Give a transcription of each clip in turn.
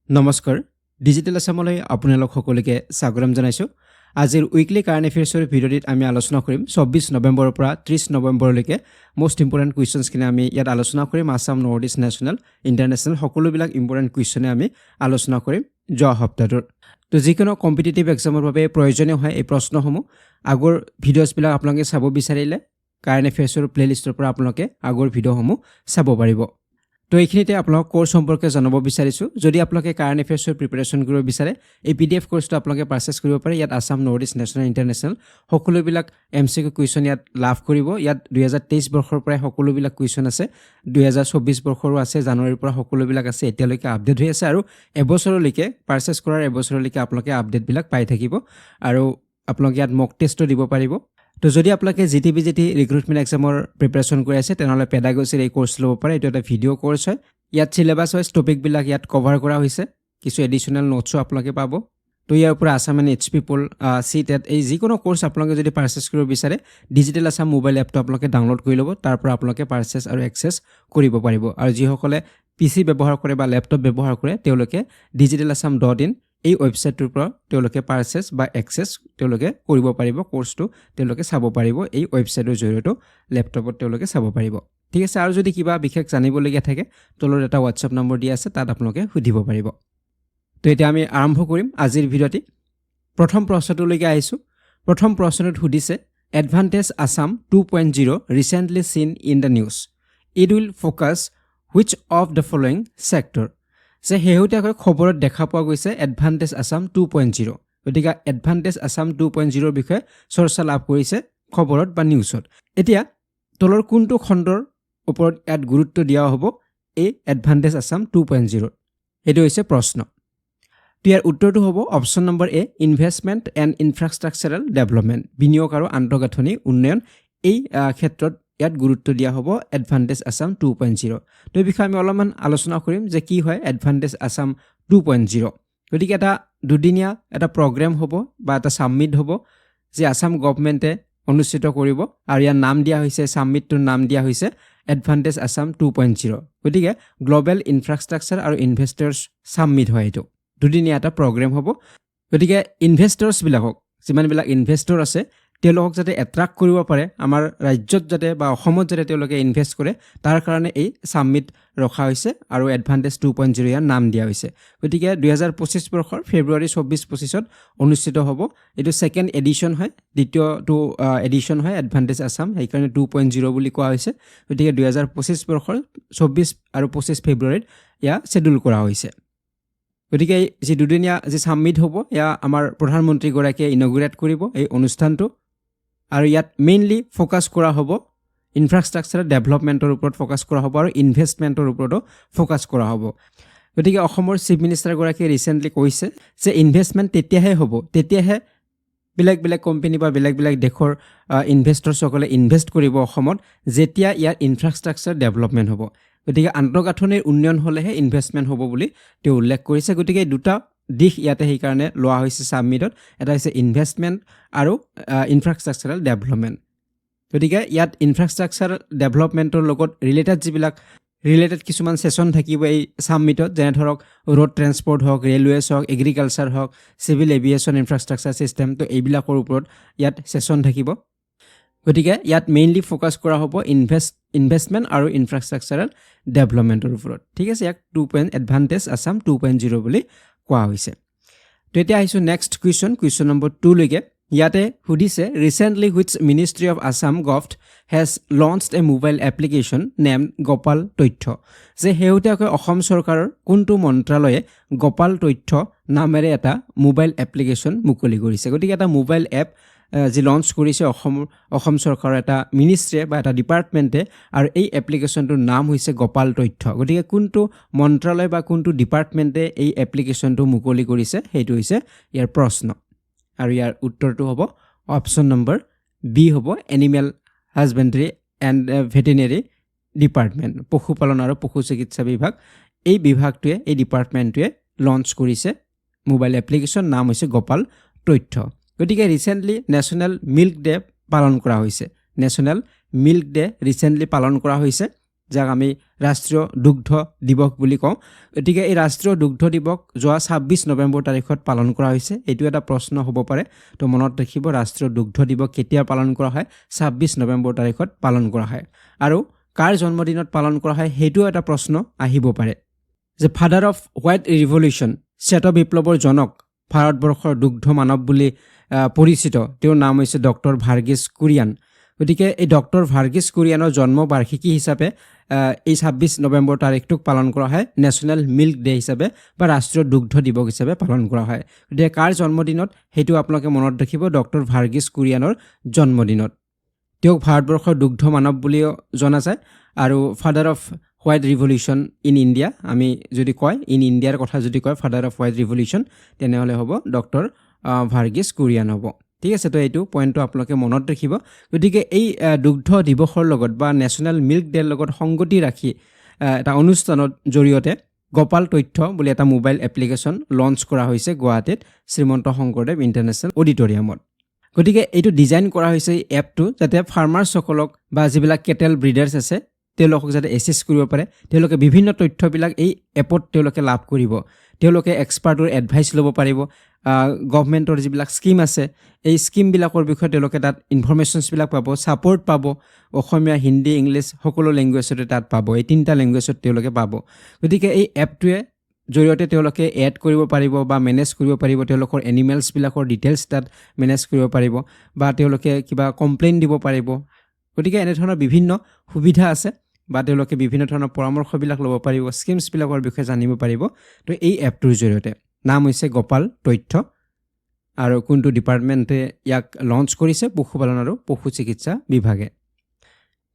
নমস্কাৰ ডিজিটেল আসামলৈ আপোনালোক সকলোকে স্বাগতম জনাইছো আজিৰ উইকলি কাৰেণ্ট এফেয়াৰ্ছৰ ভিডিঅ'টিত আমি আলোচনা কৰিম 24 নৱেম্বৰৰ পৰা 30 নৱেম্বৰলৈকে মোষ্ট ইম্পৰ্টেণ্ট কুৱেশ্যনছ কিনে আমি ইয়াত আলোচনা কৰিম Assam north east national international সকলোবিলাক ইম্পৰ্টেণ্ট কুৱেশ্যনে আমি আলোচনা কৰিম যোৱা সপ্তাহটোৰ তো যিকোনো কম্পিটিটিভ এক্সামৰ বাবে প্ৰয়োজনীয় হয় এই প্ৰশ্নসমূহ আগৰ ভিডিঅ'ছবিলাক আপোনালোকে চাব বিচাৰিলে কাৰেণ্ট এফেয়াৰ্ছৰ প্লেলিষ্টৰ পৰা আপোনালোকে আগৰ ভিডিঅ'সমূহ চাব পাৰিব তো এইখিনিতে আপোনাক কোৰ্স সম্পৰ্কে জানাব বিচাৰিছো যদি আপোনালোকে কাৰেণ্ট এফেয়াৰ্ছৰ প্ৰিপাৰেচন কৰিব বিচাৰে এই পিডিএফ কোৰ্সটো আপোনালোকে পাৰচেজ কৰিব পাৰে ইয়াত Assam north east national international সকলোবিলাক এমসিকিউ কুৱেশ্যন ইয়াত লাভ কৰিব ইয়াত 2023 বৰ্ষৰ পৰা সকলোবিলাক কুৱেশ্যন আছে 2024 বৰ্ষৰো আছে জানুৱাৰীৰ পৰা সকলোবিলাক আছে এতিয়ালৈকে আপডেট হৈ আছে আৰু এবছৰলৈকে পাৰচেজ কৰাৰ এবছৰলৈকে আপোনালোকে আপডেটবিলাক পাই থাকিব আৰু আপোনালোকে ইয়াত মক টেষ্টও দিব পাৰিব তো যদি আপোনালোকে জিটিবিজিটি ৰিক্ৰুটমেণ্ট এক্সামৰ প্ৰিপাৰেচন কৰি আছে তেনেহ'লে পেডাগজিৰ এই কোৰ্স ল'ব পাৰে এইটো এটা ভিডিঅ' কোৰ্স হয় ইয়াত সিলেবাছ ৱাইজ টপিকবিলাক ইয়াত কভাৰ কৰা হৈছে কিছু এডিশ্যনেল নোটছো আপোনালোকে পাব তো ইয়াৰ পৰা আসাম এণ্ড এইচ পিপল চিটেট এই যিকোনো কোৰ্স আপোনালোকে যদি পাৰচেজ কৰিব বিচাৰে ডিজিটেল আসাম মোবাইল এপটো আপোনালোকে ডাউনলোড কৰি ল'ব তাৰ পৰা আপোনালোকে পাৰচেজ আৰু এক্সেছ কৰিব পাৰিব আৰু যিসকলে পিচি ব্যৱহাৰ কৰে বা লেপটপ ব্যৱহাৰ কৰে তেওঁলোকে digitalassam.in এই ৱেবছাইটটোৰ পৰা তেওঁলোকে পাৰচেজ বা এক্সেছ তেওঁলোকে কৰিব পাৰিব কোৰ্সটো তেওঁলোকে চাব পাৰিব এই ৱেবছাইটৰ জৰিয়তে লেপটপত তেওঁলোকে চাব পাৰিব ঠিক আছে আৰু যদি কিবা বিশেষ জানিবলগীয়া থাকে তলত এটা WhatsApp নম্বৰ দিয়া আছে তাত আপোনালোকে সুধিব পাৰিব তো এতিয়া আমি আৰম্ভ কৰিম আজিৰ ভিডিঅ'টি প্ৰথম প্ৰশ্নটোলৈকে আহিছো প্ৰথম প্ৰশ্নটোত সুধিছে advantage Assam 2.0 recently seen in the news it will focus which of the following sector যে হেউটিয়াকৈ খবৰত দেখা পোৱা গৈছে এডভান্টেজ আসাম 2.0 গতিকে এডভান্টেজ আসাম 2.0 ৰ বিষয়ে চৰ্চা লাভ কৰিছে খবৰত বা নিউজত এতিয়া তলৰ কোনটো খণ্ডৰ ওপৰত ইয়াত গুৰুত্ব দিয়া হ'ব এই এডভান্টেজ আসাম 2.0 এটো হৈছে প্ৰশ্ন ইয়াৰ উত্তৰটো হ'ব option number A investment and infrastructural development বিনিয়োগ আৰু আন্তঃগাঁথনি উন্নয়ন এই ক্ষেত্ৰত ইয়াত গুৰুত্ব দিয়া হ'ব এডভান্টেজ আসাম 2.0 তো এই বিষয়ে আমি অলপমান আলোচনা কৰিম যে কি হয় এডভান্টেজ আসাম 2.0 গতিকে এটা দুদিনীয়া এটা প্ৰগ্ৰাম হ'ব বা এটা সাবমিট হ'ব যে আসাম গভৰ্ণমেণ্টে অনুষ্ঠিত কৰিব আৰু ইয়াৰ নাম দিয়া হৈছে সাবমিটটোৰ নাম দিয়া হৈছে এডভান্টেজ আসাম 2.0 গতিকে গ্লোবাল ইনফ্ৰাষ্ট্ৰাকচাৰ আৰু ইনভেষ্টৰ্ছ সাবমিট হয় এটো দুদিনীয়া এটা প্ৰগ্ৰাম হ'ব গতিকে ইনভেষ্টৰ্ছ বিলাকক যিমানবিলাক ইনভেষ্টৰ আছে তেওঁলোকক যাতে এট্ৰাক্ট কৰিব পাৰে আমাৰ ৰাজ্যত যাতে বা অসমত যাতে তেওঁলোকে ইনভেষ্ট কৰে তাৰ কাৰণে এই সাবমিট ৰখা হৈছে আৰু এডভান্টেজ 2.0 ইয়াৰ নাম দিয়া হৈছে গতিকে 2025 বৰ্ষৰ ফেব্ৰুৱাৰী 24-25ত অনুষ্ঠিত হ'ব এটো সেকেন্ড এডিশন হয় দ্বিতীয়টো এডিশন হয় এডভান্টেজ আসাম এই কাৰণে 2.0 বুলি কোৱা হৈছে গতিকে 2025 বৰ্ষৰ 24 আৰু 25 ফেব্ৰুৱাৰীত ইয়া শেডিউল কৰা হৈছে গতিকে যে দুদিনীয়া যে সাবমিট হ'ব ইয়া আমাৰ প্ৰধানমন্ত্ৰী গৰাকীয়ে ইনগ্ৰেট কৰিব এই অনুষ্ঠানটো আৰু ইয়াত মেইনলি ফোকাস কৰা হ'ব ইনফ্ৰাষ্ট্ৰাকচাৰ ডেভেলপমেন্টৰ ওপৰত ফোকাস কৰা হ'ব আৰু ইনভেষ্টমেন্টৰ ওপৰতো ফোকাস কৰা হ'ব গতিকে অসমৰ চিফ মিনিষ্টাৰ গৰাকীয়ে ৰিসেন্টলি কৈছে যে ইনভেষ্টমেন্ট তেতিয়াহে হ'ব তেতিয়াহে বেলেগ কোম্পানী বা বেলেগ দেশৰ ইনভেষ্টৰসকলে ইনভেষ্ট কৰিব অসমত যেতিয়া ইয়াৰ ইনফ্ৰাষ্ট্ৰাকচাৰ ডেভেলপমেন্ট হ'ব গতিকে আন্তঃগাঁথনিৰ উন্নয়ন হ'লেহে ইনভেষ্টমেন্ট হ'ব বুলি তেওঁ উল্লেখ কৰিছে গতিকে দুটা দিশ ইয়াতে সেই কাৰণে লোৱা হৈছে সাবমিটত এটা হৈছে ইনভেষ্টমেন্ট আৰু ইনফ্ৰাষ্ট্ৰাকচাৰাল ডেভেলপমেন্ট গতিকে ইয়াত ইনফ্ৰাষ্ট্ৰাকচাৰ ডেভেলপমেন্টৰ লগত ৰিলেটেড কিছুমান সেশন থাকিব এই সাবমিটত যেনে ধৰক ৰোড ট্ৰান্সপৰ্ট হওক ৰেলৱেজ হওক এগ্ৰিকালচাৰ হওক সিভিল এভিয়েশ্যন ইনফ্ৰাষ্ট্ৰাকচাৰ সিস্টেম তো এইবিলাকৰ ওপৰত ইয়াত সেশন থাকিব গতিকে ইয়াত মেইনলি ফোকাস কৰা হ'ব ইনভেষ্টমেন্ট আৰু ইনফ্ৰাষ্ট্ৰাকচাৰাল ডেভেলপমেন্টৰ ওপৰত ঠিক আছে ইয়াক 2. এডভান্টেজ আসাম 2.0 বুলি কোৱা হৈছে তো এতিয়া আহিছো নেক্সট কুৱেশ্যন নম্বৰ 2 লৈকে ইয়াতে সুধিছে recently which ministry of Assam government has launched A mobile application name Gopal তথ্য যে হেউটিয়াকৈ অসম চৰকাৰৰ কোনটো মন্ত্ৰালয়ে গোপাল তথ্য নামেৰে এটা মোবাইল এপ্লিকেশ্যন মুকলি কৰিছে গতিকে এটা মোবাইল এপ যি লঞ্চ কৰিছে অসম চৰকাৰৰ এটা মিনিষ্ট্ৰীয়ে বা এটা ডিপাৰ্টমেণ্টে আৰু এই এপ্লিকেশ্যনটোৰ নাম হৈছে গোপাল তথ্য গতিকে কোনটো মন্ত্ৰালয় বা কোনটো ডিপাৰ্টমেণ্টে এই এপ্লিকেশ্যনটো মুকলি কৰিছে সেইটো হৈছে ইয়াৰ প্ৰশ্ন আৰু ইয়াৰ উত্তৰটো হ'ব অপচন নম্বৰ বি হ'ব এনিমেল হাজবেণ্ডাৰী এণ্ড ভেটেনেৰী ডিপাৰ্টমেণ্ট পশুপালন আৰু পশু চিকিৎসা বিভাগ এই বিভাগটোৱে এই ডিপাৰ্টমেণ্টটোৱে লঞ্চ কৰিছে মোবাইল এপ্লিকেশ্যন নাম হৈছে গোপাল তথ্য গতিকে ৰিসেন্টলি নেশ্যনেল মিল্ক ডে পালন কৰা হৈছে নেশ্যনেল মিল্ক ডে ৰিসেন্টলি পালন কৰা হৈছে যাক আমি ৰাষ্ট্ৰীয় দুগ্ধ দিৱস বুলি কওঁ গতিকে এই ৰাষ্ট্ৰীয় দুগ্ধ দিৱস যোৱা 26 নৱেম্বৰ তাৰিখত পালন কৰা হৈছে এইটো এটা প্ৰশ্ন হ'ব পাৰে তো মনত ৰাখিব ৰাষ্ট্ৰীয় দুগ্ধ দিৱস কেতিয়া পালন কৰা হয় 26 নৱেম্বৰ তাৰিখত পালন কৰা হয় আৰু কাৰ জন্মদিনত পালন কৰা হয় সেইটো এটা প্ৰশ্ন আহিব পাৰে যে ফাদাৰ অফ হোৱাইট ৰিভলিউশ্যন শ্বেত বিপ্লৱৰ জনক ভাৰতবৰ্ষৰ দুগ্ধ মানৱ বুলি পৰিচিত তেওঁৰ নাম হৈছে ডক্টৰ ভাৰ্গিছ কুৰিয়ান গতিকে এই ডক্টৰ ভাৰ্গিছ কুৰিয়ানৰ জন্ম বাৰ্ষিকী হিচাপে এই 26 নৱেম্বৰ তাৰিখটোক পালন কৰা হয় নেশ্যনেল মিল্ক ডে হিচাপে বা ৰাষ্ট্ৰীয় দুগ্ধ দিৱস হিচাপে পালন কৰা হয় গতিকে কাৰ জন্মদিনত সেইটো আপোনালোকে মনত ৰাখিব ডক্টৰ ভাৰ্গিছ কুৰিয়ানৰ জন্মদিনত তেওঁক ভাৰতবৰ্ষৰ দুগ্ধ মানৱ বুলিও জনা যায় আৰু father off white revolution in India আমি যদি কয় ইন ইণ্ডিয়াৰ কথা যদি কয় ফাদাৰ অফ হোৱাইট ৰিভলিউশ্যন তেনেহ'লে হ'ব ডক্টৰ ভাৰ্গিছ কুৰিয়ান হ'ব ঠিক আছে তো এইটো পইণ্টটো আপোনালোকে মনত ৰাখিব গতিকে এই দুগ্ধ দিৱসৰ লগত বা নেশ্যনেল মিল্ক ডেৰ লগত সংগতি ৰাখি এটা অনুষ্ঠানৰ জৰিয়তে গোপাল তথ্য বুলি এটা মোবাইল এপ্লিকেশ্যন লঞ্চ কৰা হৈছে গুৱাহাটীত শ্ৰীমন্ত শংকৰদেৱ ইণ্টাৰনেশ্যনেল অডিটৰিয়ামত গতিকে এইটো ডিজাইন কৰা হৈছে এই এপটো যাতে ফাৰ্মাৰ্ছসকলক বা যিবিলাক কেটেল ব্ৰিডাৰ্ছ আছে তেওঁলোকক যাতে এছেছ কৰিব পাৰে তেওঁলোকে বিভিন্ন তথ্যবিলাক এই এপত তেওঁলোকে লাভ কৰিব তেওঁলোকে এক্সপাৰ্টৰ এডভাইচ ল'ব পাৰিব গভৰ্ণমেণ্টৰ যিবিলাক স্কিম আছে এই স্কিমবিলাকৰ বিষয়ে তেওঁলোকে তাত ইনফৰমেশ্যনছবিলাক পাব ছাপৰ্ট পাব অসমীয়া হিন্দী ইংলিছ সকলো লেংগুৱেজতে তাত পাব এই তিনিটা লেংগুৱেজত তেওঁলোকে পাব গতিকে এই এপটোৱে জৰিয়তে তেওঁলোকে এড কৰিব পাৰিব বা মেনেজ কৰিব পাৰিব তেওঁলোকৰ এনিমেলছবিলাকৰ ডিটেইলছ তাত মেনেজ কৰিব পাৰিব বা তেওঁলোকে কিবা কমপ্লেইন দিব পাৰিব গতিকে এনেধৰণৰ বিভিন্ন সুবিধা আছে বা তেওঁলোকে বিভিন্ন ধৰণৰ পৰামৰ্শবিলাক ল'ব পাৰিব স্কিমছবিলাকৰ বিষয়ে জানিব পাৰিব তো এই এপটোৰ জৰিয়তে নাম হৈছে গোপাল তথ্য আৰু কোনটো ডিপাৰ্টমেণ্টে ইয়াক লঞ্চ কৰিছে পশুপালন আৰু পশু চিকিৎসা বিভাগে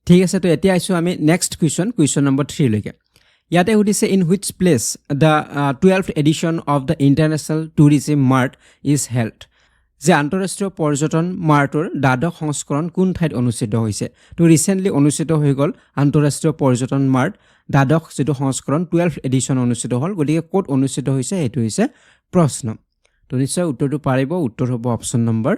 ঠিক আছে তো এতিয়া আহিছোঁ আমি নেক্সট কুৱেশ্যন নম্বৰ 3 লৈকে ইয়াতে সুধিছে in which place the 12th edition of the international tourism mart is held যে আন্তঃৰাষ্ট্ৰীয় পৰ্যটন মাৰ্টৰ দ্বাদশ সংস্কৰণ কোন ঠাইত অনুষ্ঠিত হৈছে তো ৰিচেণ্টলি অনুষ্ঠিত হৈ গ'ল আন্তঃৰাষ্ট্ৰীয় পৰ্যটন মাৰ্ট দ্বাদশ যিটো সংস্কৰণ 12th এডিশ্যন অনুষ্ঠিত হ'ল গতিকে ক'ত অনুষ্ঠিত হৈছে সেইটো হৈছে প্ৰশ্ন তো নিশ্চয় উত্তৰটো পাৰিব উত্তৰ হ'ব অপশ্যন নম্বৰ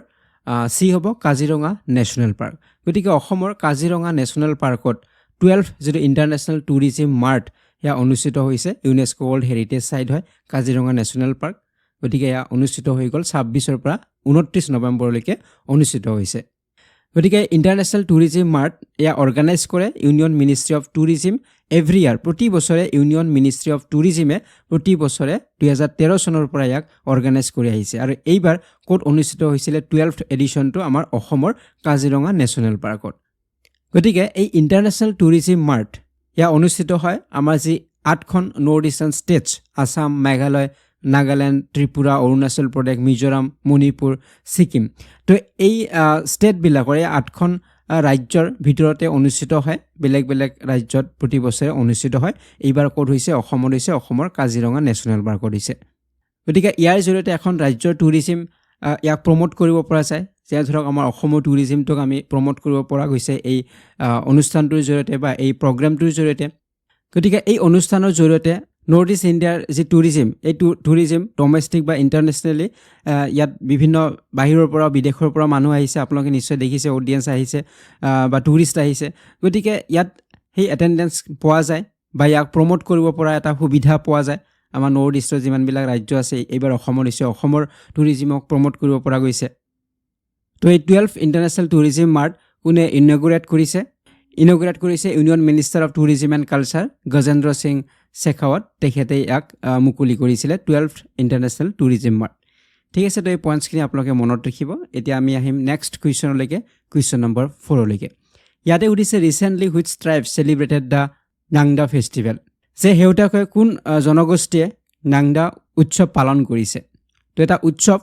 চি হ'ব কাজিৰঙা নেশ্যনেল পাৰ্ক গতিকে অসমৰ কাজিৰঙা নেশ্যনেল পাৰ্কত 12th যিটো ইণ্টাৰনেশ্যনেল টুৰিজিম মাৰ্ট সেয়া অনুষ্ঠিত হৈছে ইউনেস্কো ৱৰ্ল্ড হেৰিটেজ চাইট হয় কাজিৰঙা নেশ্যনেল পাৰ্ক গতিকে এয়া অনুষ্ঠিত হৈ গ'ল 26ৰ পৰা 29 নৱেম্বৰলৈকে অনুষ্ঠিত হৈছে গতিকে ইণ্টাৰনেশ্যনেল টুৰিজিম মাৰ্ট এয়া অৰ্গেনাইজ কৰে union ministry of tourism every year প্ৰতি বছৰে ইউনিয়ন মিনিষ্ট্ৰী অফ টুৰিজিমে প্ৰতি বছৰে 2013 চনৰ পৰা ইয়াক অৰ্গেনাইজ কৰি আহিছে আৰু এইবাৰ ক'ত অনুষ্ঠিত হৈছিলে 12th এডিশ্যনটো আমাৰ অসমৰ কাজিৰঙা নেশ্যনেল পাৰ্কত গতিকে এই ইণ্টাৰনেশ্যনেল টুৰিজিম মাৰ্ট এয়া অনুষ্ঠিত হয় আমাৰ যি 8খন north eastern states Assam Meghalaya Nagaland Tripura Arunachal Pradesh Mizoram Manipur Sikkim তো এই ষ্টেটবিলাকৰ এই 8খন ৰাজ্যৰ ভিতৰতে অনুষ্ঠিত হয় বেলেগ বেলেগ ৰাজ্যত প্ৰতি বছৰে অনুষ্ঠিত হয় এইবাৰ ক'ত হৈছে অসমত হৈছে অসমৰ কাজিৰঙা নেশ্যনেল পাৰ্কত হৈছে গতিকে ইয়াৰ জৰিয়তে এখন ৰাজ্যৰ টুৰিজিম ইয়াক প্ৰমোট কৰিব পৰা যায় যে ধৰক আমাৰ অসমৰ টুৰিজিমটোক আমি প্ৰমোট কৰিব পৰা গৈছে এই অনুষ্ঠানটোৰ জৰিয়তে বা এই প্ৰগ্ৰেমটোৰ জৰিয়তে গতিকে এই অনুষ্ঠানৰ জৰিয়তে নৰ্থ ইষ্ট ইণ্ডিয়াৰ যি টুৰিজিম এই টুৰিজিম ডমেষ্টিক বা ইণ্টাৰনেশ্যনেলি ইয়াত বিভিন্ন বাহিৰৰ পৰা বিদেশৰ পৰা মানুহ আহিছে আপোনালোকে নিশ্চয় দেখিছে অডিয়েঞ্চ আহিছে বা টুৰিষ্ট আহিছে গতিকে ইয়াত সেই এটেণ্ডেঞ্চ পোৱা যায় বা ইয়াক প্ৰমোট কৰিব পৰা এটা সুবিধা পোৱা যায় আমাৰ নৰ্থ ইষ্টৰ যিমানবিলাক ৰাজ্য আছে এইবাৰ অসমৰ হৈছে অসমৰ টুৰিজিমক প্ৰমোট কৰিব পৰা গৈছে তো এই 12th ইণ্টাৰনেশ্যনেল টুৰিজিম মাৰ্ট কোনে ইনগ্ৰেট কৰিছে union minister of tourism and culture Gajendra Singh Shekhawat তেখেতে ইয়াক মুকলি কৰিছিলে 12th ইণ্টাৰনেশ্যনেল টুৰিজিম মাৰ্ট ঠিক আছে তো এই পইণ্টছখিনি আপোনালোকে মনত ৰাখিব এতিয়া আমি আহিম নেক্সট কুৱেশ্যনলৈকে কুৱেশ্যন নম্বৰ 4লৈকে ইয়াতে সুধিছে recently which tribe celebrated the Ngada festival যে শেহতীয়াকৈ কোন জনগোষ্ঠীয়ে নাংদা উৎসৱ পালন কৰিছে তো এটা উৎসৱ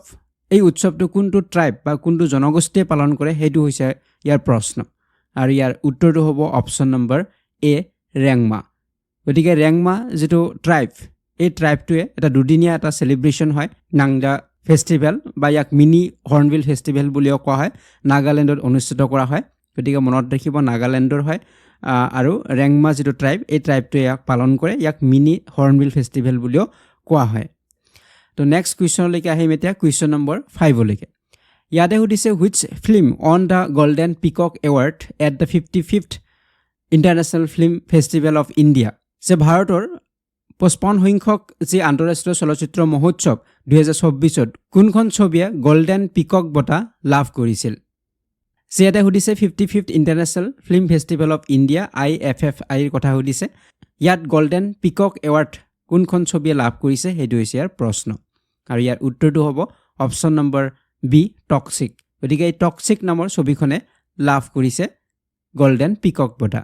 এই উৎসৱটো কোনটো ট্ৰাইব বা কোনটো জনগোষ্ঠীয়ে পালন কৰে সেইটো হৈছে ইয়াৰ প্ৰশ্ন আৰু ইয়াৰ উত্তৰটো হ'ব অপশ্যন নম্বৰ এ ৰেংমা গতিকে ৰেংমা যিটো ট্ৰাইব এই ট্ৰাইবটোৱে এটা দুদিনীয়া এটা চেলিব্ৰেশ্যন হয় নাংদা ফেষ্টিভেল বা ইয়াক মিনি হৰ্ণবিল ফেষ্টিভেল বুলিও কোৱা হয় নাগালেণ্ডত অনুষ্ঠিত কৰা হয় গতিকে মনত ৰাখিব নাগালেণ্ডৰ হয় আৰু ৰেংমা যিটো ট্ৰাইব এই ট্ৰাইবটোৱে ইয়াক পালন কৰে ইয়াক মিনি হৰ্ণবিল ফেষ্টিভেল বুলিও কোৱা হয় তো নেক্সট কুৱেশ্যনলৈকে আহিম এতিয়া কুৱেশ্যন নম্বৰ 5লৈকে ইয়াতে সুধিছে which film won the golden peacock award at the 55th international film festival of India যে ভাৰতৰ 55 সংখ্যক যি আন্তঃৰাষ্ট্ৰীয় চলচ্চিত্ৰ মহোৎসৱ 2024ত কোনখন ছবিয়ে গোল্ডেন পিকক বঁটা লাভ কৰিছিল ইয়াতে সুধিছে 55th international film festival of India IFFIৰ কথা সুধিছে ইয়াত গোল্ডেন পিকক এৱাৰ্ড কোনখন ছবিয়ে লাভ কৰিছে সেইটো হৈছে ইয়াৰ প্ৰশ্ন আৰু ইয়াৰ উত্তৰটো হ'ব অপশ্যন নম্বৰ বি টক্সিক গতিকে এই টক্সিক নামৰ ছবিখনে লাভ কৰিছে গোল্ডেন পিকক বঁটা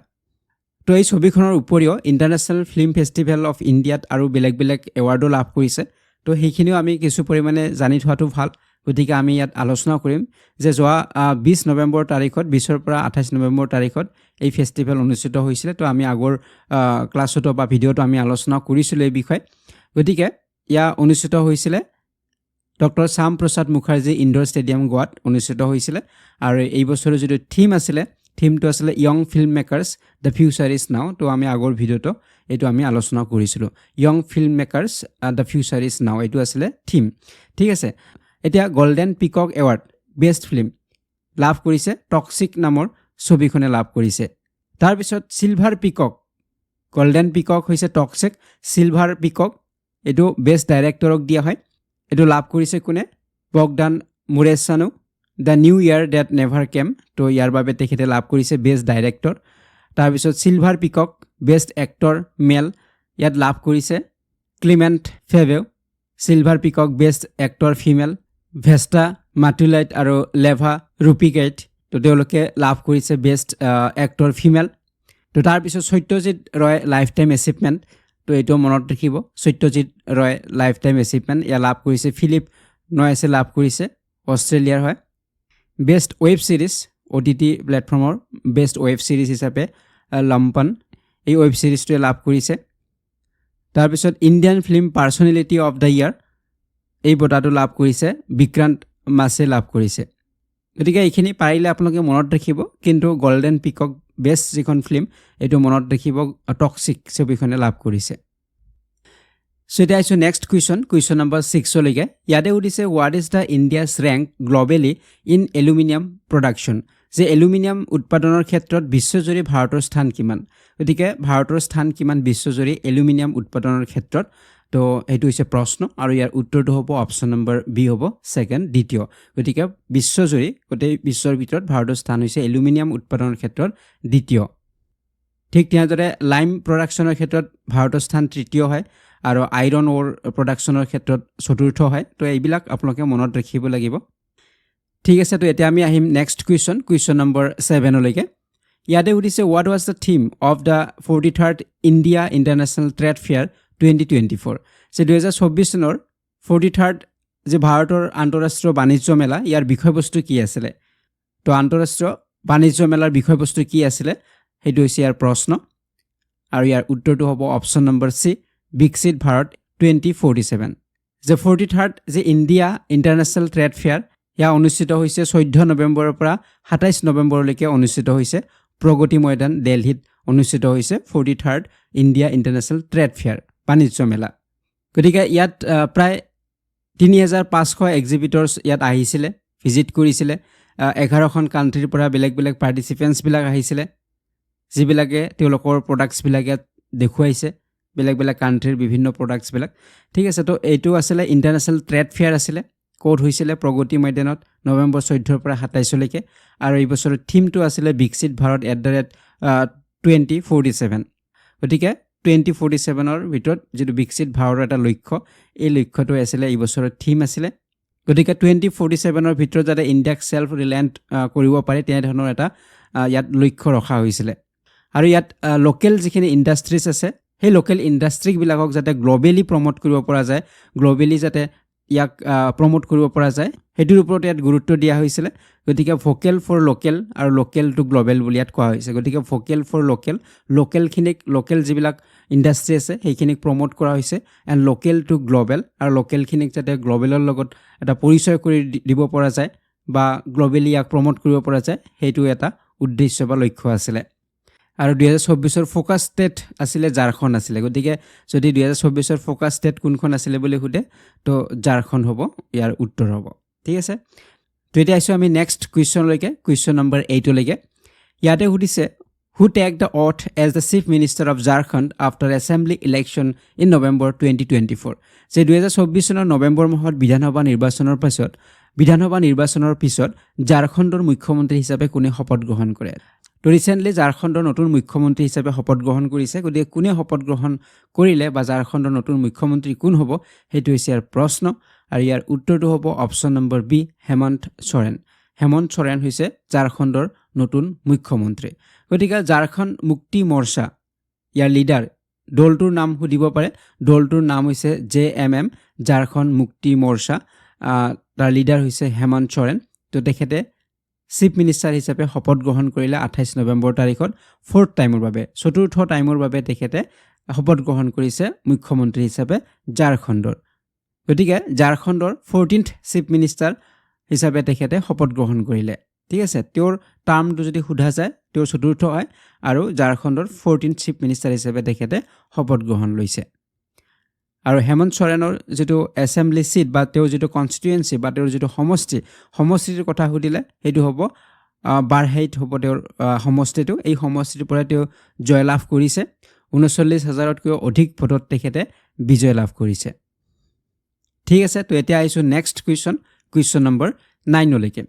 তো এই ছবিখনৰ উপৰিও ইণ্টাৰনেশ্যনেল ফিল্ম ফেষ্টিভেল অফ ইণ্ডিয়াত আৰু বেলেগ বেলেগ এৱাৰ্ডো লাভ কৰিছে তো সেইখিনিও আমি কিছু পৰিমাণে জানি থোৱাটো ভাল গতিকে আমি ইয়াত আলোচনা কৰিম যে যোৱা 20 নৱেম্বৰ তাৰিখত 20ৰ পৰা 28 নৱেম্বৰ তাৰিখত এই ফেষ্টিভেল অনুষ্ঠিত হৈছিলে তো আমি আগৰ ক্লাছতো বা ভিডিঅ'টো আমি আলোচনা কৰিছিলোঁ এই বিষয়ে গতিকে ইয়াৰ অনুষ্ঠিত হৈছিলে doctor Shyam Prasad Mukherjee indoor stadium গোৱাত অনুষ্ঠিত হৈছিলে আৰু এই বছৰৰ যিটো থিম আছিলে থিমটো আছিলে young film makers the future is now তো আমি আগৰ ভিডিঅ'টো এইটো আমি আলোচনা কৰিছিলোঁ young film makers the future is now এইটো আছিলে থিম ঠিক আছে এতিয়া গোল্ডেন পিকক এৱাৰ্ড বেষ্ট ফিল্ম লাভ কৰিছে টক্সিক নামৰ ছবিখনে লাভ কৰিছে তাৰপিছত চিলভাৰ পিকক গোল্ডেন পিকক হৈছে টক্সিক চিলভাৰ পিকক এইটো বেষ্ট ডাইৰেক্টৰক দিয়া হয় এইটো লাভ কৰিছে কোনে Bogdan Muresanu the new year that never came তো ইয়াৰ বাবে তেখেতে লাভ কৰিছে বেষ্ট ডাইৰেক্টৰ তাৰপিছত silver peacock best actor male ইয়াত লাভ কৰিছে Clement Faveau silver peacock best actor female Vesta Matulyte আৰু লেভা ৰুপিকেইট তো তেওঁলোকে লাভ কৰিছে বেষ্ট এক্টৰ ফিমেল তো তাৰপিছত সত্যজিৎ ৰয় লাইফ টাইম এচিভমেণ্ট তো এইটো মনত ৰাখিব সত্যজিৎ ৰয় লাইফ টাইম এচিভমেণ্ট ইয়াৰ লাভ কৰিছে ফিলিপ নয়েছে লাভ কৰিছে অষ্ট্ৰেলিয়াৰ হয় বেষ্ট ৱেব ছিৰিজ OTT প্লেটফৰ্মৰ বেষ্ট ৱেব ছিৰিজ হিচাপে লম্পন এই ৱেব ছিৰিজটোৱে লাভ কৰিছে তাৰপিছত Indian film personality of the year এই বঁটাটো লাভ কৰিছে বিক্ৰান্ত মাছে লাভ কৰিছে গতিকে এইখিনি পাৰিলে আপোনালোকে মনত ৰাখিব কিন্তু গোল্ডেন পিকক বেষ্ট যিখন ফিল্ম এইটো মনত ৰাখিব টক্সিক ছবিখনে লাভ কৰিছে So এতিয়া আহিছোঁ নেক্সট কুৱেশ্যন নম্বৰ 6 লৈকে ইয়াতে সুধিছে what is the India's rank globally in aluminium production যে এলুমিনিয়াম উৎপাদনৰ ক্ষেত্ৰত বিশ্বজুৰি ভাৰতৰ স্থান কিমান গতিকে ভাৰতৰ স্থান কিমান বিশ্বজুৰি এলুমিনিয়াম উৎপাদনৰ ক্ষেত্ৰত তো এইটো হৈছে প্ৰশ্ন আৰু ইয়াৰ উত্তৰটো হ'ব অপশ্যন নম্বৰ বি হ'ব ছেকেণ্ড দ্বিতীয় গতিকে বিশ্বজুৰি গোটেই বিশ্বৰ ভিতৰত ভাৰতৰ স্থান হৈছে এলুমিনিয়াম উৎপাদনৰ ক্ষেত্ৰত দ্বিতীয় ঠিক তেনেদৰে লাইম প্ৰডাকশ্যনৰ ক্ষেত্ৰত ভাৰতৰ স্থান তৃতীয় হয় আৰু আইৰণ অ'ৰ প্ৰডাকশ্যনৰ ক্ষেত্ৰত চতুৰ্থ হয় তো এইবিলাক আপোনালোকে মনত ৰাখিব লাগিব ঠিক আছে তো এতিয়া আমি আহিম নেক্সট কুৱেশ্যন নম্বৰ 7 লৈকে ইয়াতে সুধিছে what was the theme of the 43rd India international trade fair 2024 যে 2024 চনৰ 43rd যে ভাৰতৰ আন্তঃৰাষ্ট্ৰীয় বাণিজ্য মেলা ইয়াৰ বিষয়বস্তু কি আছিলে তো আন্তঃৰাষ্ট্ৰীয় বাণিজ্য মেলাৰ বিষয়বস্তু কি আছিলে সেইটো হৈছে ইয়াৰ প্ৰশ্ন আৰু ইয়াৰ উত্তৰটো হ'ব অপশ্যন নম্বৰ চি বিকশিত ভাৰত 2047 যে 43rd যে ইণ্ডিয়া ইণ্টাৰনেশ্যনেল ট্ৰেড ফেয়াৰ ইয়াৰ অনুষ্ঠিত হৈছে 14 নৱেম্বৰৰ পৰা 27 নৱেম্বৰলৈকে অনুষ্ঠিত হৈছে প্ৰগতি ময়দান দিল্লীত অনুষ্ঠিত হৈছে 43rd India international trade fair বাণিজ্য মেলা গতিকে ইয়াত প্ৰায় 3500 এক্সিবিটৰ্ছ ইয়াত আহিছিলে ভিজিট কৰিছিলে 11খন কাণ্ট্ৰিৰ পৰা বেলেগ বেলেগ পাৰ্টিচিপেণ্টছবিলাক আহিছিলে যিবিলাকে তেওঁলোকৰ প্ৰডাক্টছবিলাক ইয়াত দেখুৱাইছে বেলেগ বেলেগ কাণ্ট্ৰিৰ বিভিন্ন প্ৰডাক্টছবিলাক ঠিক আছে তো এইটো আছিলে ইণ্টাৰনেশ্যনেল ট্ৰেড ফেয়াৰ আছিলে ক'ত হৈছিলে প্ৰগতি ময়দানত নৱেম্বৰ 14ৰ পৰা 27লৈকে আৰু এই বছৰৰ থিমটো আছিলে বিকশিত ভাৰত @2047 গতিকে 2047ৰ ভিতৰত যিটো বিকশিত ভাৰতৰ এটা লক্ষ্য এই লক্ষ্যটো আছিলে এই বছৰৰ থিম আছিলে গতিকে 2047ৰ ভিতৰত যাতে ইণ্ডিয়াক সেলফ ৰিলায়েণ্ট কৰিব পাৰে তেনেধৰণৰ এটা ইয়াত লক্ষ্য ৰখা হৈছিলে আৰু ইয়াত লোকেল যিখিনি ইণ্ডাষ্ট্ৰিজ আছে সেই লোকেল ইণ্ডাষ্ট্ৰিবিলাকক যাতে গ্ল'বেলি প্ৰমোট কৰিব পৰা যায় গ্ল'বেলি যাতে ইয়াক প্ৰমোট কৰিব পৰা যায় সেইটোৰ ওপৰত ইয়াত গুৰুত্ব দিয়া হৈছিলে গতিকে ভোকেল ফৰ লোকেল আৰু লোকেল টু গ্ল'বেল বুলি ইয়াত কোৱা হৈছে গতিকে ভোকেল ফৰ লোকেলখিনিক লোকেল যিবিলাক ইণ্ডাষ্ট্ৰি আছে সেইখিনিক প্ৰমোট কৰা হৈছে এণ্ড লোকেল টু গ্ল'বেল আৰু লোকেলখিনিক যাতে গ্ল'বেলৰ লগত এটা পৰিচয় কৰি দিব পৰা যায় বা গ্ল'বেলি ইয়াক প্ৰমোট কৰিব পৰা যায় সেইটো এটা উদ্দেশ্য বা লক্ষ্য আছিলে আৰু 2024ৰ ফ'কাছ ষ্টেট আছিলে ঝাৰখণ্ড আছিলে গতিকে যদি 2024ৰ ফ'কাছ ষ্টেট কোনখন আছিলে বুলি সোধে তো ঝাৰখণ্ড হ'ব ইয়াৰ উত্তৰ হ'ব ঠিক আছে তো এতিয়া আহিছোঁ আমি নেক্সট কুৱেশ্যনলৈকে কুৱেশ্যন নম্বৰ 8লৈকে ইয়াতে সুধিছে who take the oath as the Chief Minister of Jharkhand after Assembly election in November 2024. যে 2024 চনৰ নৱেম্বৰ মাহত বিধানসভা নিৰ্বাচনৰ পিছত ঝাৰখণ্ডৰ মুখ্যমন্ত্ৰী হিচাপে কোনে শপত গ্ৰহণ কৰে তো ৰিসেন্টলি ঝাৰখণ্ডৰ নতুন মুখ্যমন্ত্ৰী হিচাপে শপত গ্ৰহণ কৰিছে গতিকে কোনে শপত গ্ৰহণ কৰিলে বা ঝাৰখণ্ডৰ নতুন মুখ্যমন্ত্ৰী কোন হ'ব সেইটো হৈছে ইয়াৰ প্ৰশ্ন আৰু ইয়াৰ উত্তৰটো হ'ব option number B Hemant Soren হৈছে ঝাৰখণ্ডৰ নতুন মুখ্যমন্ত্ৰী গতিকে ঝাৰখণ্ড মুক্তি মৰ্চা ইয়াৰ লিডাৰ দলটোৰ নাম সুধিব পাৰে দলটোৰ নাম হৈছে JMM ঝাৰখণ্ড মুক্তি মৰ্চা তাৰ লিডাৰ হৈছে হেমন্ত সোৰেন তো তেখেতে চিফ মিনিষ্টাৰ হিচাপে শপত গ্ৰহণ কৰিলে 28 নৱেম্বৰ তাৰিখত ফৰ্থ টাইমৰ বাবে চতুৰ্থ টাইমৰ বাবে তেখেতে শপত গ্ৰহণ কৰিছে মুখ্যমন্ত্ৰী হিচাপে ঝাৰখণ্ডৰ গতিকে ঝাৰখণ্ডৰ 14th চিফ মিনিষ্টাৰ হিচাপে তেখেতে শপত গ্ৰহণ কৰিলে ঠিক আছে তেওঁৰ টাৰ্মটো যদি সোধা যায় তেওঁৰ চতুৰ্থ হয় আৰু ঝাৰখণ্ডৰ 14th চিফ মিনিষ্টাৰ হিচাপে তেখেতে শপত গ্ৰহণ লৈছে আৰু হেমন্ত সোৰেনৰ যেটো এছেম্বলি সিট বা তেওঁৰ যেটো কনস্টিটুৱেন্সি বা তেওঁৰ যেটো সমষ্টিৰ কথা সুধিলে হেতু হ'ব বাৰহাইট হ'ব তেওঁৰ সমষ্টিটো এই সমষ্টিৰ পৰা তেওঁ জয়লাভ কৰিছে ৩৯,০০০তকৈ অধিক ভোটত তেখেতে বিজয় লাভ কৰিছে ঠিক আছে তো এতিয়া আইছো নেক্সট কুৱেশ্যন নম্বৰ 9 লৈকে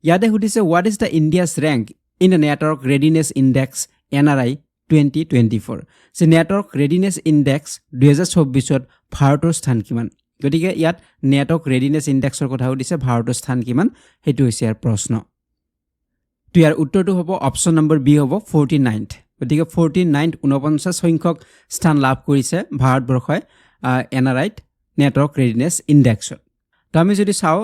ইয়াতে সুধিছে what is the India's rank in the network readiness index NRI 2024 যে নেটৱৰ্ক ৰেডিনেছ ইণ্ডেক্স 2024ত ভাৰতৰ স্থান কিমান গতিকে ইয়াত নেটৱৰ্ক ৰেডিনেছ ইণ্ডেক্সৰ কথা সুধিছে ভাৰতৰ স্থান কিমান হেতু হৈছে ইয়াৰ প্ৰশ্ন তো ইয়াৰ উত্তৰটো হ'ব অপচন নম্বৰ বি হ'ব 49th গতিকে 49th 49 সংখ্যক স্থান লাভ কৰিছে ভাৰতবৰ্ষই NRI নেটৱৰ্ক ৰেডিনেছ ইণ্ডেক্সত তো আমি যদি চাও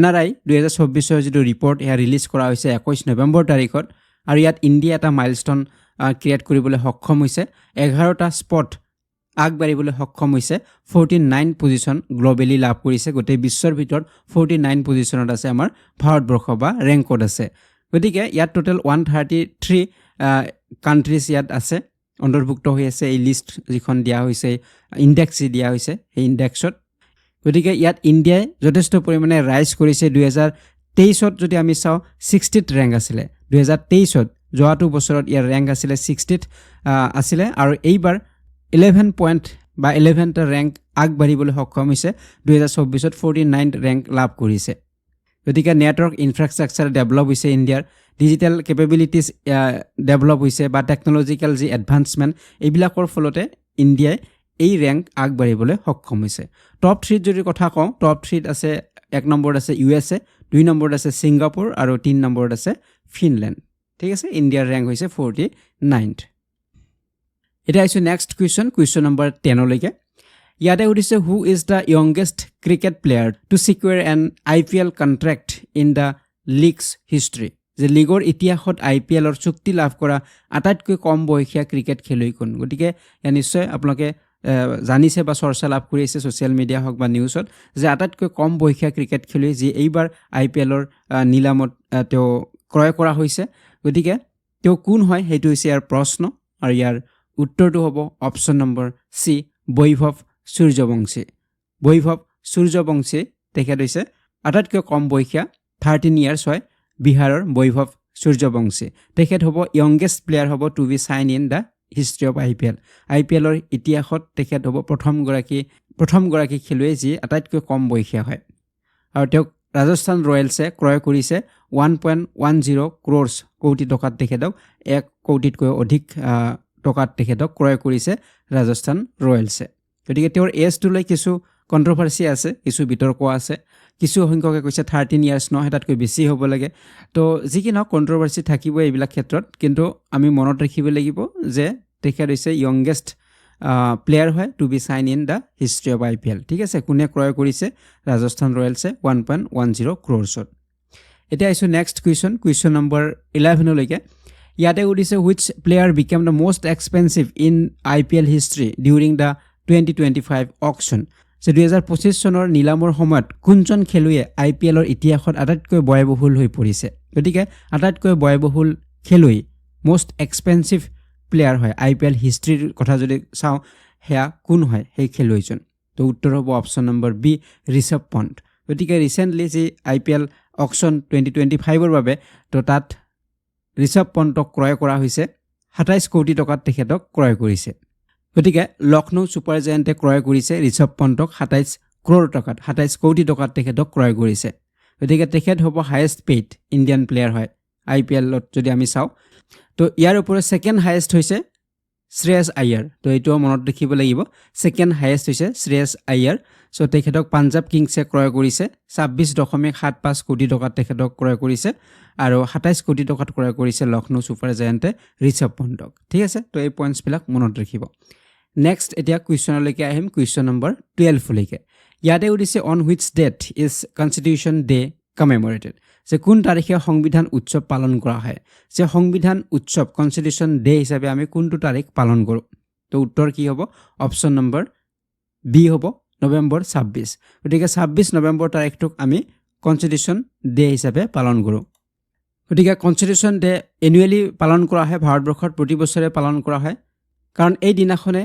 NRI 2024 যেটো ৰিপৰ্ট এয়া ৰিলিজ কৰা হৈছে 21 নৱেম্বৰ তাৰিখত আৰু ইয়াত ইণ্ডিয়া এটা মাইলষ্টন ক্ৰিয়েট কৰিবলৈ সক্ষম হৈছে 11টা স্পট আগবাঢ়িবলৈ সক্ষম হৈছে 49 পজিশন গ্লোবেলি লাভ কৰিছে গোটেই বিশ্বৰ ভিতৰত 49 পজিশনত আছে আমাৰ ভাৰতবৰ্ষ বা ৰেংকত আছে গতিকে ইয়াত টোটাল 133 কান্ট্ৰিজ ইয়াত আছে অন্তৰ্ভুক্ত হৈ আছে এই লিষ্ট যিখন দিয়া হৈছে ইনডেক্স দিয়া হৈছে এই ইনডেক্সত গতিকে ইয়াত ইণ্ডিয়াই যথেষ্ট পৰিমাণে ৰাইজ কৰিছে 2023ত যদি আমি চাও 60th ৰেংক আছিলে 2023ত যোৱাটো বছৰত ইয়াৰ ৰেংক আছিলে 60th আছিলে আৰু এইবাৰ 11 পইণ্ট বা 11টা ৰেংক আগবাঢ়িবলৈ সক্ষম হৈছে 2024ত 49th ৰেংক লাভ কৰিছে গতিকে নেটৱৰ্ক ইনফ্ৰাষ্ট্ৰাকচাৰ ডেভেলপ হৈছে ইণ্ডিয়াৰ ডিজিটেল কেপেবিলিটিজ ডেভেলপ হৈছে বা টেকনলজিক্যাল যি এডভান্সমেন্ট এইবিলাকৰ ফলতে ইণ্ডিয়াই এই ৰেংক আগবাঢ়িবলৈ সক্ষম হৈছে টপ 3 যদি কথা কওঁ টপ 3 আছে 1 নম্বৰত আছে USA 2 নম্বৰত আছে ছিংগাপুৰ আৰু 3 নম্বৰত আছে ফিনলেণ্ড ঠিক আছে ইণ্ডিয়াৰ ৰেংক হৈছে 49th এটা আছে নেক্সট কুৱেশ্যন নম্বৰ 10 লৈকে ইয়াতে উদিছে who is the youngest cricket player to secure an IPL contract in the league's history যে লিগৰ ইতিহাসত IPLৰ চুক্তি লাভ কৰা আটাইতকৈ কম বয়সীয়া ক্ৰিকেট খেলুৱৈ কোন গতিকে নিশ্চয় আপোনালোকে জানিছে বা চৰ্চা লাভ কৰিছে সোশ্যাল মিডিয়া হক বা নিউজত যে আটাইতকৈ কম বয়সীয়া ক্ৰিকেট খেলুৱৈ যি এইবাৰ IPLৰ নিলামত তেওঁ ক্ৰয় কৰা হৈছে গতিকে তেওঁ কোন হয় হেতু হৈছে ইয়াৰ প্ৰশ্ন আৰু ইয়াৰ উত্তৰটো হ'ব অপচন নম্বৰ সি বৈভৱ সূৰ্যবংশী তেখেত হৈছে আটাইতকৈ কম বয়সীয়া 13 ইয়াৰ্ছ হয় বিহাৰৰ বৈভৱ সূৰ্যবংশী তেখেত হ'ব ইয়ংগেষ্ট প্লেয়াৰ হ'ব to be sign in the history of IPLৰ ইতিহাসত তেখেত হ'ব প্ৰথম গৰাকী খেলুৱৈ যি আটাইতকৈ কম বয়সীয়া হয় আৰু তেওঁক ৰাজস্থান ৰয়েলছে ক্ৰয় কৰিছে 1.10 কোটি টকাত তেখেতক 1 কোটিতকৈ অধিক টকাত তেখেতক ক্ৰয় কৰিছে ৰাজস্থান ৰয়েলছে গতিকে তেওঁৰ এজটো লৈ কিছু কন্ট্ৰভাৰ্সি আছে কিছু বিতৰ্ক আছে কিছু সংখ্যকে কৈছে 13 ইয়াৰ্ছ নহয় তাতকৈ বেছি হ'ব লাগে তো যি কি নহওক কন্ট্ৰভাৰ্সি থাকিব এইবিলাক ক্ষেত্ৰত কিন্তু আমি মনত ৰাখিব লাগিব যে তেখেত হৈছে ইয়ংগেষ্ট প্লেয়াৰ হয় to be sign in the history of IPL ঠিক আছে কোনে ক্ৰয় কৰিছে ৰাজস্থান ৰয়েলছে 1.10 crores এটা আছে নেক্সট কুৱেশ্যন নম্বৰ 11 লৈকে ইয়াতে উদিছে which player became the most expensive in IPL history during the 2025 auction যে 2025 চনৰ নিলামৰ সময়ত কোনজন খেলুৱৈয়ে IPLৰ ইতিহাসত আটাইতকৈ ব্যয়বহুল হৈ পৰিছে গতিকে আটাইতকৈ ব্যয়বহুল খেলুৱৈ most expensive প্লেয়াৰ হয় IPL হিষ্ট্ৰীৰ কথা যদি চাওঁ হেয়া কোন হয় সেই খেলুৱৈজন তো উত্তৰ হ'ব option number B Rishabh Pant গতিকে ৰিসেন্টলি যি IPL অকশ্যন 2025ৰ বাবে তো তাত ঋষভ পন্তক ক্ৰয় কৰা হৈছে 27 কোটি টকাত তেখেতক ক্ৰয় কৰিছে গতিকে লক্ষ্ণৌ ছুপাৰ জায়ান্টে ক্ৰয় কৰিছে ঋষভ পন্তক 27 crore টকাত 27 কোটি টকাত তেখেতক ক্ৰয় কৰিছে গতিকে তেখেত হ'ব হাইয়েষ্ট পেইড ইণ্ডিয়ান প্লেয়াৰ হয় IPLত যদি আমি চাওঁ তো ইয়াৰ ওপৰত সেকেন্ড হাইয়েষ্ট হৈছে শ্ৰেয়াছ আয়াৰ তো এইটোও মনত ৰাখিব লাগিব সেকেন্ড হাইয়েষ্ট হৈছে শ্ৰেয়াছ আয়াৰ সো তেখেতক পাঞ্জাব কিংছে ক্ৰয় কৰিছে 26.75 কোটি টকাত তেখেতক ক্ৰয় কৰিছে আৰু 27 কোটি টকাত ক্ৰয় কৰিছে লক্ষ্ণৌ ছুপাৰ জায়ান্টে ঋষভ পন্তক ঠিক আছে তো এই পইণ্টছ বিলাক মনত ৰাখিব নেক্সট এতিয়া কুৱেশ্যনলৈকে আহিম কুৱেশ্যন নম্বৰ 12 লৈকে ইয়াতে উদিছে on which date is constitution day commemorated যে কোন তাৰিখে সংবিধান উৎসৱ পালন কৰা হয় যে সংবিধান উৎসৱ কনষ্টিটিউশ্যন ডে হিচাপে আমি কোনটো তাৰিখ পালন কৰোঁ তো উত্তৰ কি হ'ব অপশ্যন নম্বৰ বি হ'ব নৱেম্বৰ 26 গতিকে 26 নৱেম্বৰ তাৰিখটোক আমি কনষ্টিটিউশ্যন ডে হিচাপে পালন কৰোঁ গতিকে কনষ্টিটিউশ্যন ডে এনুৱেলি পালন কৰা হয় ভাৰতবৰ্ষত প্ৰতি বছৰে পালন কৰা হয় কাৰণ এই দিনাখনে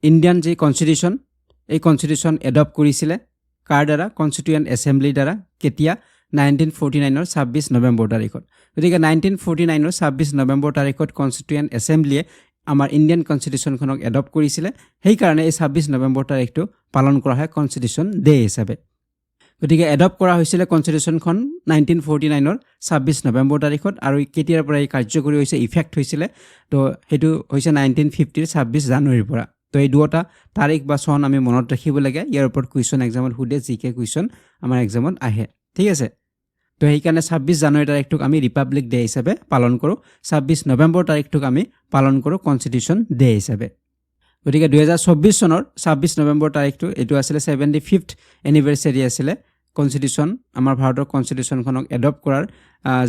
ইণ্ডিয়ান যি কনষ্টিটিউশ্যন এই কনষ্টিটিউশ্যন এডপ্ট কৰিছিলে কাৰ দ্বাৰা কনষ্টিটিউয়েণ্ট এছেম্বলিৰ দ্বাৰা কেতিয়া 1949 26 নৱেম্বৰ তাৰিখত গতিকে 1949 26 নৱেম্বৰ তাৰিখত কনষ্টিটিউয়েণ্ট এছেম্বলিয়ে আমাৰ ইণ্ডিয়ান কনষ্টিটিউশ্যনখনক এডপ্ট কৰিছিলে সেই কাৰণে এই 26 নৱেম্বৰ তাৰিখটো পালন কৰা হয় কনষ্টিটিউশ্যন ডে হিচাপে গতিকে এডপ্ট কৰা হৈছিল কনষ্টিটিউশ্যনখন 1949 26 নৱেম্বৰ তাৰিখত আৰু কেতিয়াৰ পৰা এই কাৰ্যকৰী হৈছে ইফেক্ট হৈছিল তো হেতু হৈছে 1950 26 জানুৱাৰীৰ পৰা তো এই দুটা তাৰিখ বা সন আমি মনত ৰাখিব লাগে ইয়াৰ ওপৰত কুৱেশ্যন এক্সামত হুদে জিকে কুৱেশ্যন আমাৰ এক্সামত আহে ঠিক আছে তো এই কাৰণে 26 জানুৱাৰী তাৰিখটোক আমি ৰিপাব্লিক ডে হিচাপে পালন কৰোঁ 26 নৱেম্বৰ তাৰিখটোক আমি পালন কৰোঁ কনষ্টিটিউশ্যন ডে হিচাপে গতিকে 2024 চনৰ 26 নৱেম্বৰ তাৰিখটো এইটো আছিল 75th এনিভাৰ্সাৰী আছিল কনষ্টিটিউশ্যন আমাৰ ভাৰতৰ কনষ্টিটিউশ্যনখনক এডপ্ট কৰাৰ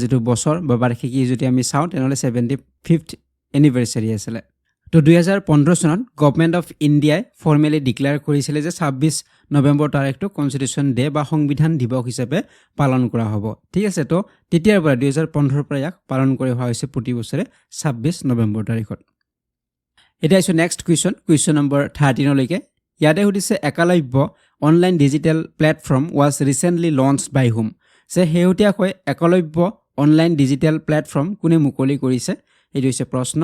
যেটো বছৰ বা বাৰ্ষিকী যদি আমি চাওঁ তেনেহলে 75th এনিভাৰ্সাৰী আছিল তো 2015 চনত গভৰ্নমেণ্ট অফ ইণ্ডিয়াই ফৰ্মেলি ডিক্লেয়াৰ কৰিছিল যে 26 নৱেম্বৰ তাৰিখটো কনষ্টিটিউশ্যন ডে বা সংবিধান দিৱস হিচাপে পালন কৰা হ'ব ঠিক আছে তো তেতিয়াৰ পৰা 2015 পৰা ইয়াক পালন কৰি হোৱা হৈছে প্ৰতি বছৰে 26 নৱেম্বৰ তাৰিখত এটা আছে নেক্সট কুৱেশ্যন নম্বৰ 13 লৈকে ইয়াতে সুধিছে Ekalavya online digital platform was recently launched by whom যে হেউটিয়াকৈ একালব্য অনলাইন ডিজিটেল প্লেটফৰ্ম কোনে মুকলি কৰিছে এইটো হৈছে প্ৰশ্ন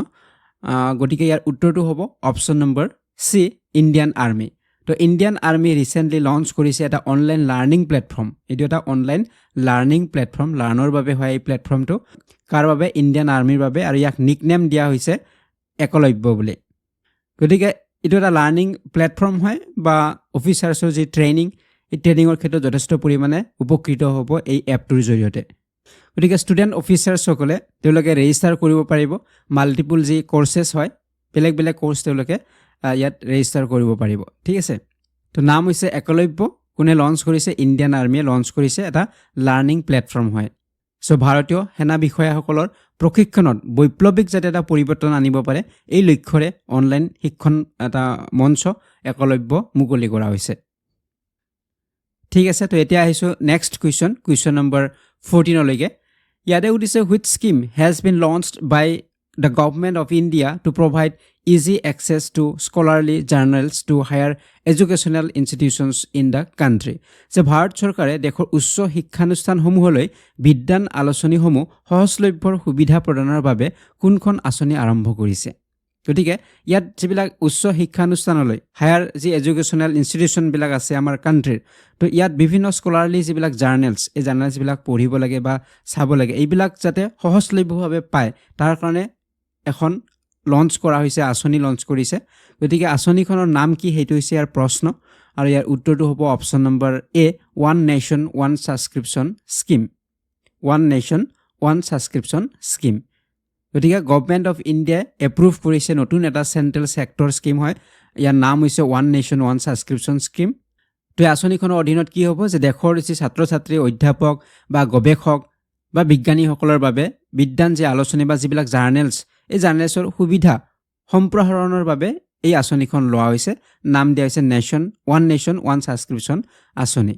গতিকে ইয়াৰ উত্তৰটো হ'ব অপশ্যন নম্বৰ সি ইণ্ডিয়ান আৰ্মি তো ইণ্ডিয়ান আৰ্মি ৰিসেন্টলি লঞ্চ কৰিছে এটা অনলাইন লাৰ্নিং প্লেটফৰ্ম এইটো এটা অনলাইন লাৰ্নিং প্লেটফৰ্ম লাৰ্ণৰ বাবে হয় এই প্লেটফৰ্মটো কাৰ বাবে ইণ্ডিয়ান আৰ্মিৰ বাবে আৰু ইয়াক নিকনেম দিয়া হৈছে একলব্য বুলি গতিকে এইটো এটা লাৰ্নিং প্লেটফৰ্ম হয় বা অফিচাৰ্ছৰ যি ট্ৰেইনিং এই ট্ৰেইনিঙৰ ক্ষেত্ৰত যথেষ্ট পৰিমাণে উপকৃত হ'ব এই এপটোৰ জৰিয়তে গতিকে ষ্টুডেণ্ট অফিচাৰ্ছসকলে তেওঁলোকে ৰেজিষ্টাৰ কৰিব পাৰিব মাল্টিপল যি কোৰ্চেছ হয় বেলেগ বেলেগ কোৰ্চ তেওঁলোকে ইয়াত ৰেজিষ্টাৰ কৰিব পাৰিব ঠিক আছে তো নাম হৈছে একলব্য কোনে লঞ্চ কৰিছে ইণ্ডিয়ান আৰ্মিয়ে লঞ্চ কৰিছে এটা লাৰ্নিং প্লেটফৰ্ম হয় সো ভাৰতীয় সেনা বিষয়াসকলৰ প্ৰশিক্ষণত বৈপ্লৱিক যাতে এটা পৰিৱৰ্তন আনিব পাৰে এই লক্ষ্যৰে অনলাইন শিক্ষণ এটা মঞ্চ একলব্য মুকলি কৰা হৈছে ঠিক আছে তো এতিয়া আহিছো নেক্সট কুৱেশ্যন নম্বৰ 14 লৈকে ইয়াতে উদিছে which scheme has been launched by the government of India to provide easy access to scholarly journals to higher educational institutions in the country. যে ভাৰত চৰকাৰে দেশৰ উচ্চ শিক্ষানুষ্ঠানসমূহলৈ বিজ্ঞান আলোচনীসমূহ সহজলভ্যৰ সুবিধা প্ৰদানৰ বাবে কোনখন আঁচনি আৰম্ভ কৰিছে গতিকে ইয়াত যিবিলাক উচ্চ শিক্ষানুষ্ঠানলৈ হায়াৰ যি এডুকেশ্যনেল ইনষ্টিটিউশ্যনবিলাক আছে আমাৰ কাণ্ট্ৰিৰ তো ইয়াত বিভিন্ন স্কলাৰলি যিবিলাক জাৰ্নেলছ এই জাৰ্নেলছবিলাক পঢ়িব লাগে বা চাব লাগে এইবিলাক যাতে সহজলভ্যভাৱে পায় তাৰ কাৰণে এখন লঞ্চ কৰা হৈছে আঁচনি লঞ্চ কৰিছে গতিকে আঁচনিখনৰ নাম কি সেইটো হৈছে ইয়াৰ প্ৰশ্ন আৰু ইয়াৰ উত্তৰটো হ'ব option number A one nation one subscription scheme one nation one subscription scheme গতিকে গভৰ্নমেণ্ট অফ ইণ্ডিয়াই এপ্ৰুভ কৰিছে নতুন এটা চেণ্ট্ৰেল ছেক্টৰ স্কিম হয় ইয়াৰ নাম হৈছে one nation one subscription scheme তো এই আঁচনিখনৰ অধীনত কি হ'ব যে দেশৰ যি ছাত্ৰ ছাত্ৰী অধ্যাপক বা গৱেষক বা বিজ্ঞানীসকলৰ বাবে বিজ্ঞান যি আলোচনী বা যিবিলাক জাৰ্নেলছ এই জাৰ্নেলছৰ সুবিধা সম্প্ৰসাৰণৰ বাবে এই আঁচনিখন লোৱা হৈছে নাম দিয়া হৈছে ওৱান নেশ্যন ওৱান ছাবস্ক্ৰিপশ্যন আঁচনি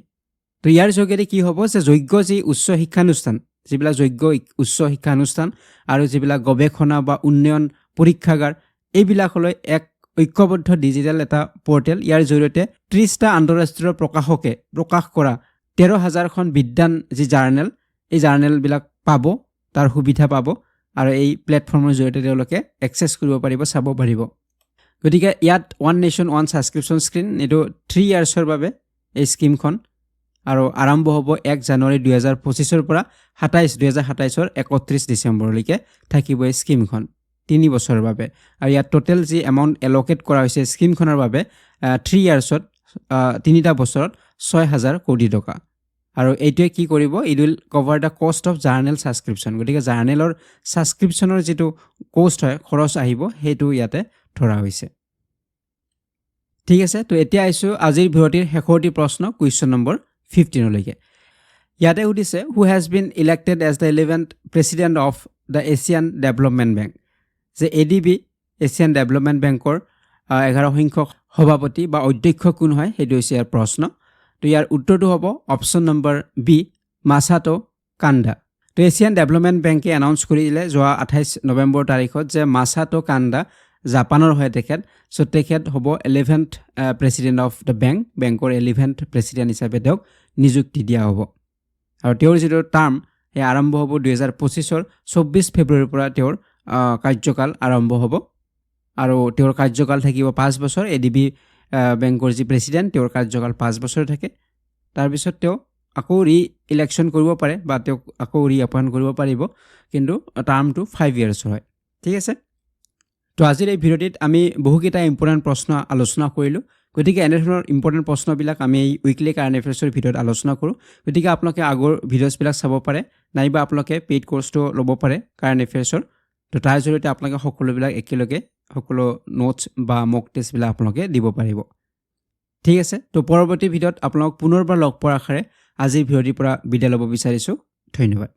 তো ইয়াৰ যোগেদি কি হ'ব যে যোগ্য যি উচ্চ শিক্ষানুষ্ঠান যিবিলাক যোগ্য উচ্চ শিক্ষানুষ্ঠান আৰু যিবিলাক গৱেষণা বা উন্নয়ন পৰীক্ষাগাৰ এইবিলাকলৈ এক ঐক্যবদ্ধ ডিজিটেল এটা পৰ্টেল ইয়াৰ জৰিয়তে 30টা আন্তঃৰাষ্ট্ৰীয় প্ৰকাশকে প্ৰকাশ কৰা 13,000খন বিজ্ঞান যি জাৰ্নেল এই জাৰ্নেলবিলাক পাব তাৰ সুবিধা পাব আৰু এই প্লেটফৰ্মৰ জৰিয়তে তেওঁলোকে এক্সেছ কৰিব পাৰিব, চাব পাৰিব। গতিকে ইয়াত one nation one subscription screen এইটো 3 ইয়াৰ্ছৰ বাবে এই স্কিমখন আৰু আৰম্ভ হ'ব 1 জানুৱাৰী 2025 পৰা 2027 31 ডিচেম্বৰলৈকে থাকিব এই স্কিমখন 3 বছৰৰ বাবে। আৰু ইয়াত টোটেল যি এমাউণ্ট এল'কেট কৰা হৈছে স্কিমখনৰ বাবে 3 ইয়াৰ্ছত 3টা বছৰত 6,000 কোটি টকা। আৰু এইটোৱে কি কৰিব, it will cover the cost of journal subscription. গতিকে জাৰ্নেলৰ ছাবস্ক্ৰিপশ্যনৰ যিটো কষ্ট হয়, খৰচ আহিব, সেইটো ইয়াতে ধৰা হৈছে। ঠিক আছে, তো এতিয়া আহিছোঁ আজিৰ ভিডিঅ'টিৰ শেষৰটি প্ৰশ্ন, কুৱেশ্যন নম্বৰ 15লৈকে। ইয়াতে সুধিছে, who has been elected as the 11th president of the Asian development bank. যে ADB এছিয়ান ডেভেলপমেণ্ট বেংকৰ 11 সংখ্যক সভাপতি বা অধ্যক্ষ কোন হয়, সেইটো হৈছে ইয়াৰ প্ৰশ্ন। তো ইয়াৰ উত্তৰটো হ'ব অপশ্যন নম্বৰ বি, মাছাটো কাণ্ডা। তো এছিয়ান ডেভেলপমেণ্ট বেংকে এনাউন্স কৰিলে যোৱা 28 নৱেম্বৰ তাৰিখত যে মাছাটো কাণ্ডা জাপানৰ হয় তেখেত। চ' তেখেত হ'ব 11th প্ৰেচিডেণ্ট অফ দ্য বেংকৰ 11th প্ৰেচিডেণ্ট হিচাপে তেওঁক নিযুক্তি দিয়া হ'ব। আৰু তেওঁৰ যিটো টাৰ্ম সেই আৰম্ভ হ'ব 2025 24 ফেব্ৰুৱাৰীৰ পৰা তেওঁৰ কাৰ্যকাল আৰম্ভ হ'ব। আৰু তেওঁৰ কাৰ্যকাল থাকিব 5 বছৰ। ADB বেংকৰ যি প্ৰেচিডেণ্ট তেওঁৰ কাৰ্যকাল 5 বছৰ থাকে। তাৰপিছত তেওঁ আকৌ ইলেকশ্যন কৰিব পাৰে বা তেওঁক আকৌ এপইণ্ট কৰিব পাৰিব, কিন্তু টাৰ্মটো 5 ইয়াৰ্ছৰ হয়। ঠিক আছে, তো আজিৰ এই ভিডিঅ'টিত আমি বহুকেইটা ইম্পৰ্টেণ্ট প্ৰশ্ন আলোচনা কৰিলোঁ। গতিকে এনেধৰণৰ ইম্পৰ্টেণ্ট প্ৰশ্নবিলাক আমি এই উইকলি কাৰেণ্ট এফেয়াৰ্ছৰ ভিডিঅ'ত আলোচনা কৰোঁ। গতিকে আপোনালোকে আগৰ ভিডিঅ'ছবিলাক চাব পাৰে, নাইবা আপোনালোকে পেইড কোৰ্চটো ল'ব পাৰে কাৰেণ্ট এফেয়াৰ্ছৰ। তো তাৰ জৰিয়তে আপোনালোকে সকলোবিলাক একেলগে সকলো নোটছ বা মক টেষ্টবিলাক আপোনালোকে দিব পাৰিব। ঠিক আছে, তো পৰৱৰ্তী ভিডিঅ'ত আপোনালোক পুনৰবাৰ লগ পোৱাৰ আশাৰে আজিৰ ভিডিঅ'টিৰ পৰা বিদায় ল'ব বিচাৰিছোঁ। ধন্যবাদ।